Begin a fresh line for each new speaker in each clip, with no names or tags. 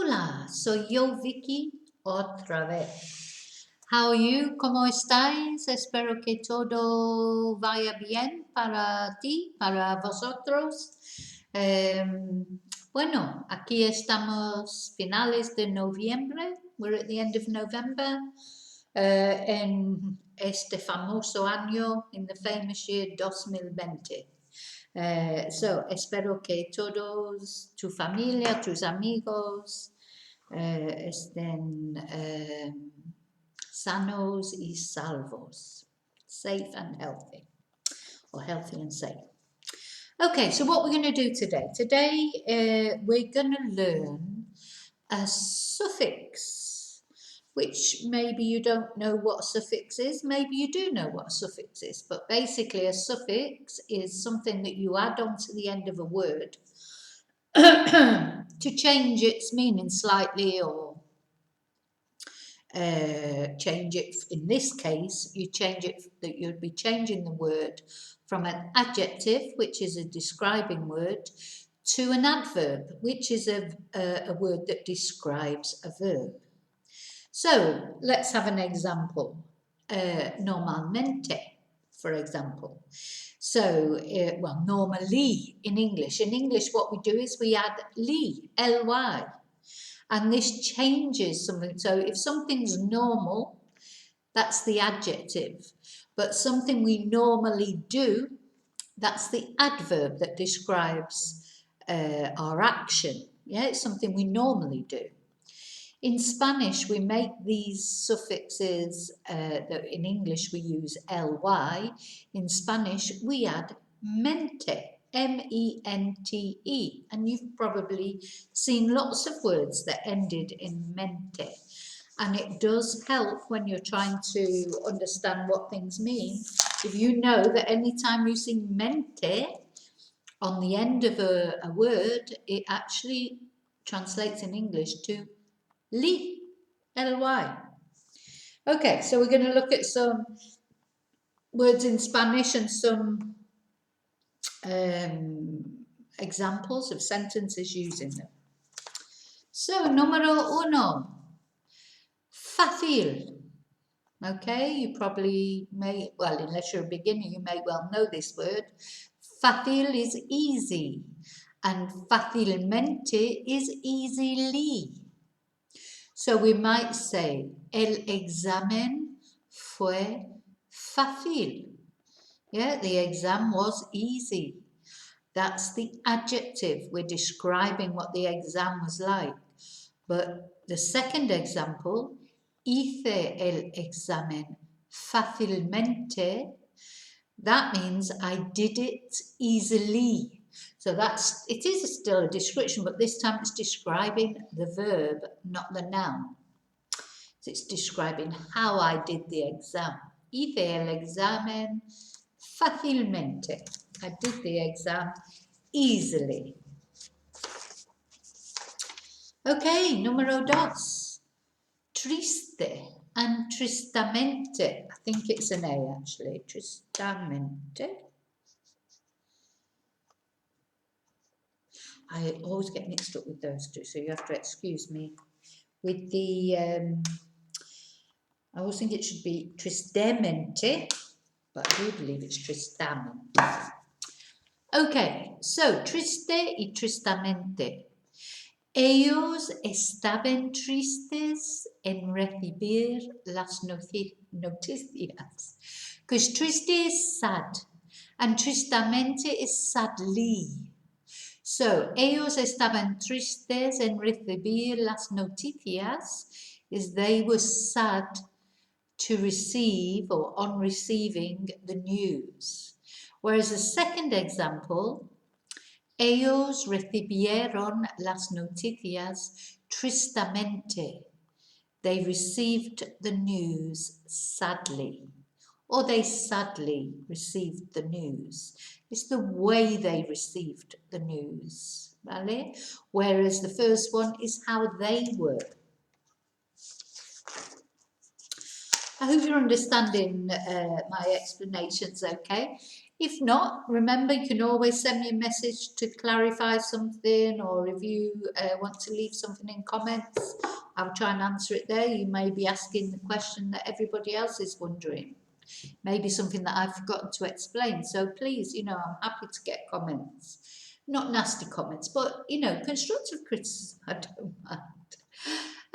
Hola, soy yo Vicky otra vez. How are you? ¿Cómo estáis? Espero que todo vaya bien para ti, para vosotros. Bueno, aquí estamos finales de noviembre. We're at the end of November. En este famoso año, in the famous year 2020. So, espero que todos, tu familia, tus amigos, estén sanos y salvos, safe and healthy, or healthy and safe. Okay, so what we're going to do today? Today we're going to learn a suffix, which maybe you don't know what a suffix is, maybe you do know what a suffix is, but basically a suffix is something that you add on to the end of a word to change its meaning slightly, or change it. In this case, you change it, that you'd be changing the word from an adjective, which is a describing word, to an adverb, which is a word that describes a verb. So let's have an example. Normalmente, for example. So, well, normally in English. In English, what we do is we add ly, L-Y. And this changes something. So if something's normal, that's the adjective. But something we normally do, that's the adverb that describes our action. Yeah, it's something we normally do. In Spanish, we make these suffixes that in English we use ly. In Spanish, we add mente, M-E-N-T-E. And you've probably seen lots of words that ended in mente. And it does help when you're trying to understand what things mean. If you know that anytime you see mente on the end of a word, it actually translates in English to ly, L-Y. Okay, so we're going to look at some words in Spanish and some examples of sentences using them. So, número uno, fácil. Okay, you probably may, well, unless you're a beginner, you may well know this word. Fácil is easy, and fácilmente is easily. So we might say, el examen fue fácil. Yeah, the exam was easy. That's the adjective. We're describing what the exam was like. But the second example, hice el examen fácilmente, that means I did it easily. So it is still a description, but this time it's describing the verb, not the noun. So it's describing how I did the exam. Hice el examen fácilmente. I did the exam easily. Okay, número dos. Triste and tristamente. I think it's an A actually. Tristamente. I always get mixed up with those two, so you have to excuse me. With the, I always think it should be tristemente, but I do believe it's tristamente. Okay, so triste y tristamente. Ellos estaban tristes en recibir las noticias. Because triste is sad, and tristamente is sadly. So, ellos estaban tristes en recibir las noticias, is they were sad to receive or on receiving the news. Whereas the second example, ellos recibieron las noticias tristamente. They received the news sadly, or they sadly received the news. It's the way they received the news, ¿vale? Whereas the first one is how they were. I hope you're understanding my explanations, okay? If not, remember you can always send me a message to clarify something, or if you want to leave something in comments, I'll try and answer it there. You may be asking the question that everybody else is wondering. Maybe something that I've forgotten to explain. So please, you know, I'm happy to get comments. Not nasty comments, but, you know, constructive criticism, I don't mind.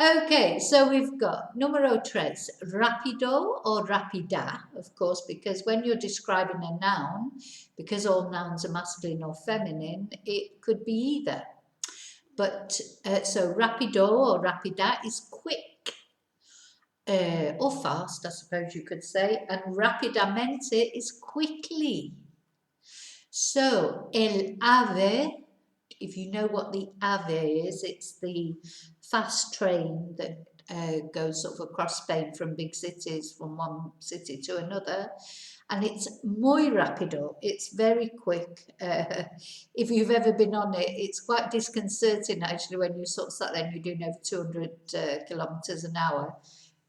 Okay, so we've got numero tres, rapido or rapida, of course, because when you're describing a noun, because all nouns are masculine or feminine, it could be either. But so rapido or rapida is quick, or fast, I suppose you could say, and rapidamente is quickly. So el ave, if you know what the ave is, it's the fast train that goes sort of across Spain from big cities, from one city to another, and it's muy rápido, it's very quick. If you've ever been on it, it's quite disconcerting actually when you sort of sat there and you're doing over 200 kilometers an hour.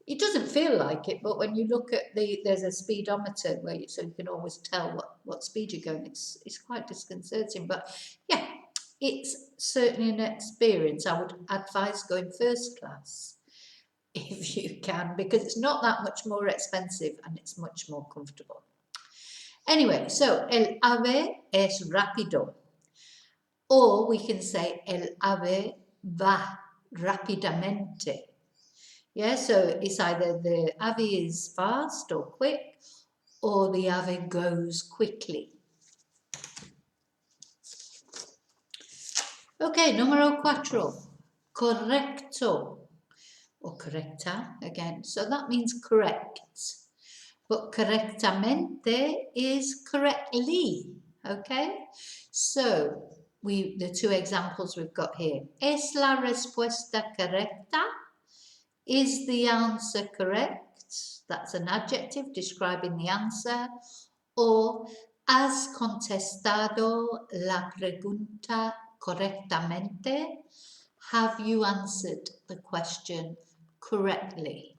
It doesn't feel like it, but when you look at there's a speedometer where so you can always tell what speed you're going. It's quite disconcerting, but yeah, it's certainly an experience. I would advise going first class if you can, because it's not that much more expensive and it's much more comfortable. Anyway, so el ave es rápido, or we can say el ave va rápidamente. Yeah, so it's either the ave is fast or quick, or the ave goes quickly. Okay, numero cuatro, correcto, or correcta again. So that means correct, but correctamente is correctly. Okay, so the two examples we've got here. Es la respuesta correcta? Is the answer correct? That's an adjective describing the answer. Or has contestado la pregunta correctamente? Have you answered the question correctly?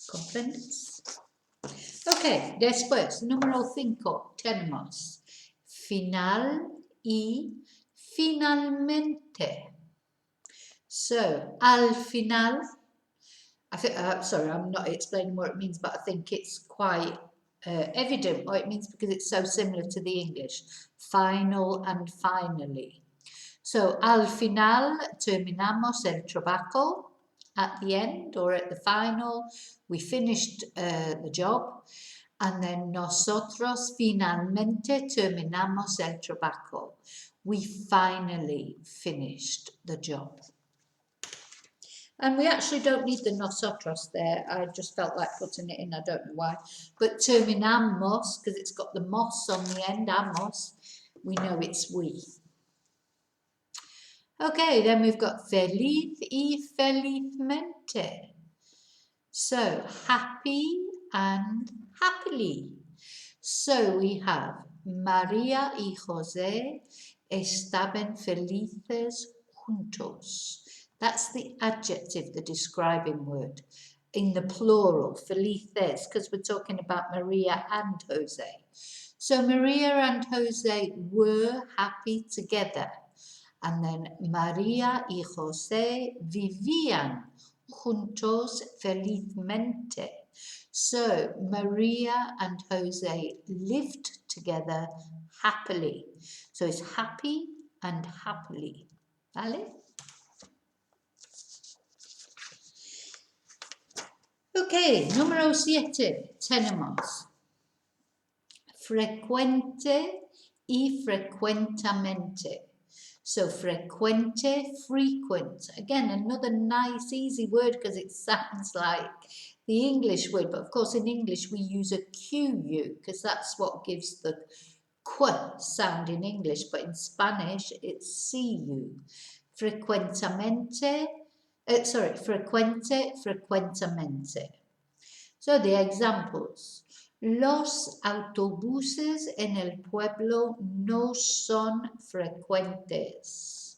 ¿Comprendes? Ok, después, número 5, tenemos final y finalmente. So, al final, I think, sorry, I'm not explaining what it means, but I think it's quite evident what it means because it's so similar to the English. Final and finally. So, al final terminamos el trabajo. At the end or at the final, we finished the job. And then nosotros finalmente terminamos el trabajo. We finally finished the job. And we actually don't need the nosotros there. I just felt like putting it in. I don't know why. But terminamos, because it's got the mos on the end, amos, we know it's we. Okay, then we've got feliz y felizmente. So, happy and happily. So, we have María y José estaban felices juntos. That's the adjective, the describing word. In the plural, felices, because we're talking about Maria and Jose. So Maria and Jose were happy together. And then María y José vivían juntos felizmente. So Maria and Jose lived together happily. So it's happy and happily. ¿Vale? Ok, número 7, tenemos frecuente y frecuentamente. So frecuente, frequent. Again, another nice, easy word because it sounds like the English word. But of course, in English, we use a QU because that's what gives the qu sound in English. But in Spanish, it's CU. Frecuentamente. Frecuente, frecuentamente. So the examples. Los autobuses en el pueblo no son frecuentes.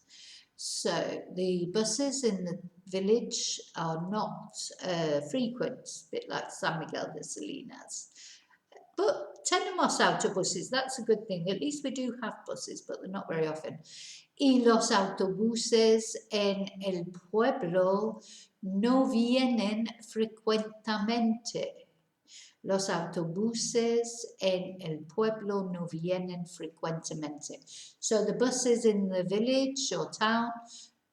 So the buses in the village are not frequent, a bit like San Miguel de Salinas. But tenemos autobuses, that's a good thing. At least we do have buses, but they're not very often. Y los autobuses en el pueblo no vienen frecuentemente. Los autobuses en el pueblo no vienen frecuentemente. So the buses in the village or town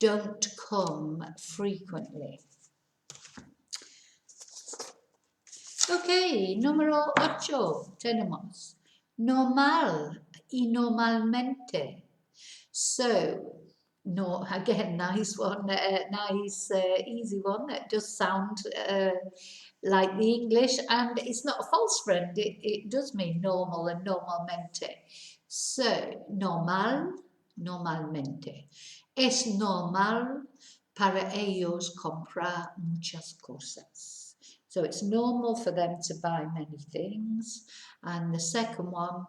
don't come frequently. Ok, número 8 tenemos normal y normalmente. So, no, again, nice one, nice, easy one. It does sound like the English, and it's not a false friend. It does mean normal and normalmente. So, normal, normalmente. Es normal para ellos comprar muchas cosas. So it's normal for them to buy many things. And the second one,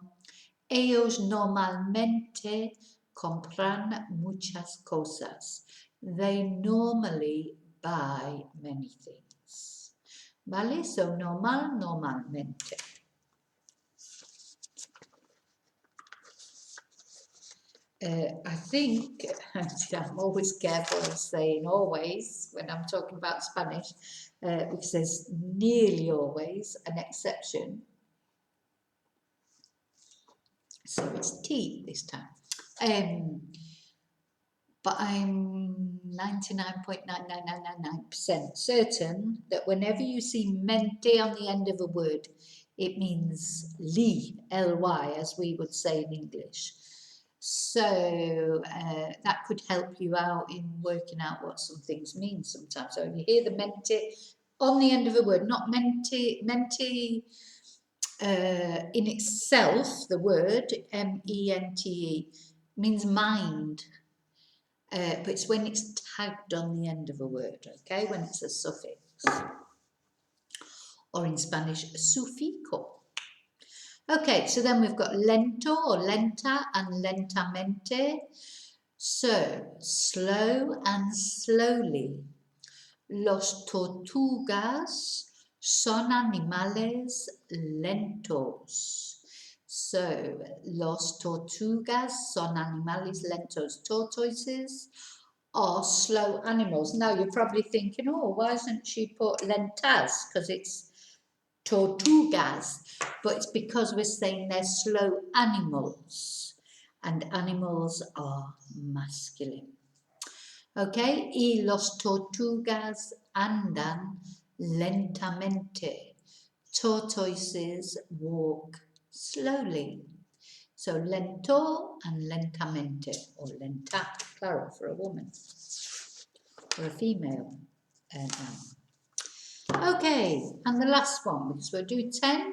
ellos normalmente compran muchas cosas. They normally buy many things. ¿Vale? So normal, normalmente. I think, I'm always careful of saying always when I'm talking about Spanish, because there's nearly always an exception. So it's T this time. But I'm 99.99999% certain that whenever you see mente on the end of a word, it means li, L-Y, as we would say in English. So that could help you out in working out what some things mean sometimes. So if you hear the mente on the end of a word, not mente in itself, the word M-E-N-T-E means mind. But it's when it's tagged on the end of a word, okay, when it's a suffix. Or in Spanish, sufijo. Okay, so then we've got lento or lenta and lentamente. So, slow and slowly. Los tortugas son animales lentos. So, los tortugas son animales lentos. Tortoises are slow animals. Now, you're probably thinking, oh, why hasn't she put lentas? Because it's tortugas. But it's because we're saying they're slow animals. And animals are masculine. Okay, y los tortugas andan lentamente. Tortoises walk slowly. So lento and lentamente, or lenta, plural for a woman, or a female noun. Okay, and the last one, because we'll do 10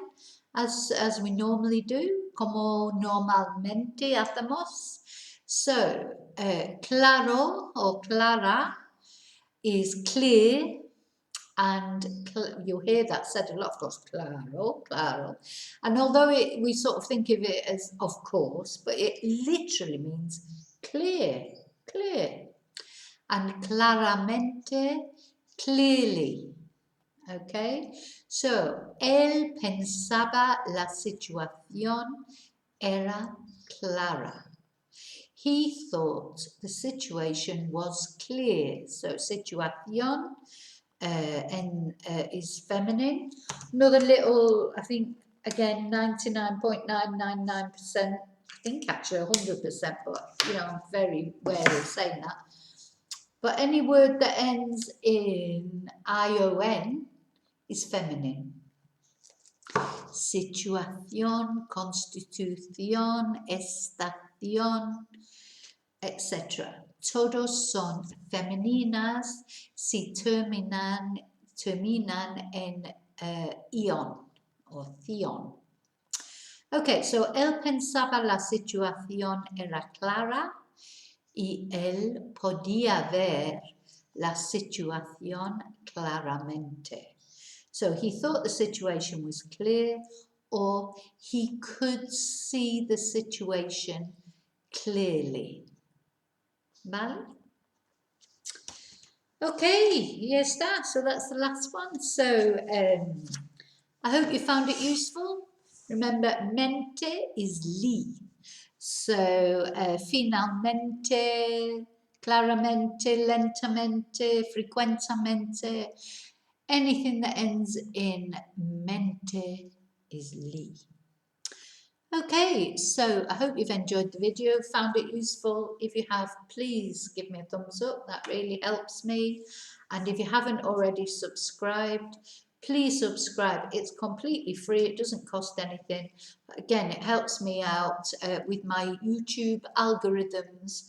as we normally do, como normalmente hacemos. So, claro or clara is clear, and you'll hear that said a lot, of course, claro, claro. And although we sort of think of it as of course, but it literally means clear, clear. And claramente, clearly. Okay, so él pensaba la situación era clara. He thought the situation was clear. So situación is feminine. Another little, I think, again, 99.999%, I think actually 100%, but you know, I'm very wary of saying that. But any word that ends in ION is feminine. Situación, constitución, estación, etc. Todos son femeninas si terminan en ion or theon. Okay, so él pensaba la situación era clara y él podía ver la situación claramente. So he thought the situation was clear, or he could see the situation clearly. ¿Vale? Okay, yes, so that's the last one. So I hope you found it useful. Remember, mente is li. So, finalmente, claramente, lentamente, frequentamente, anything that ends in mente is li. Okay, so I hope you've enjoyed the video, found it useful. If you have, please give me a thumbs up, that really helps me. And if you haven't already subscribed, please subscribe. It's completely free, it doesn't cost anything. But again, it helps me out with my YouTube algorithms,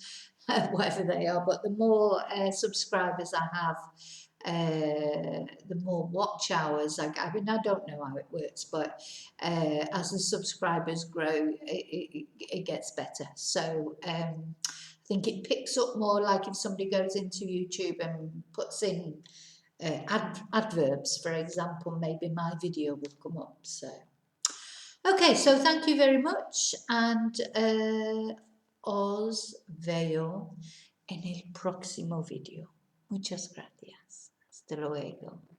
whatever they are. But the more subscribers I have, the more watch hours I mean, I don't know how it works, but as the subscribers grow, it gets better. So I think it picks up more, like if somebody goes into YouTube and puts in adverbs, for example, maybe my video will come up. So okay, so thank you very much, and os veo en el próximo video. Muchas gracias. Hasta luego.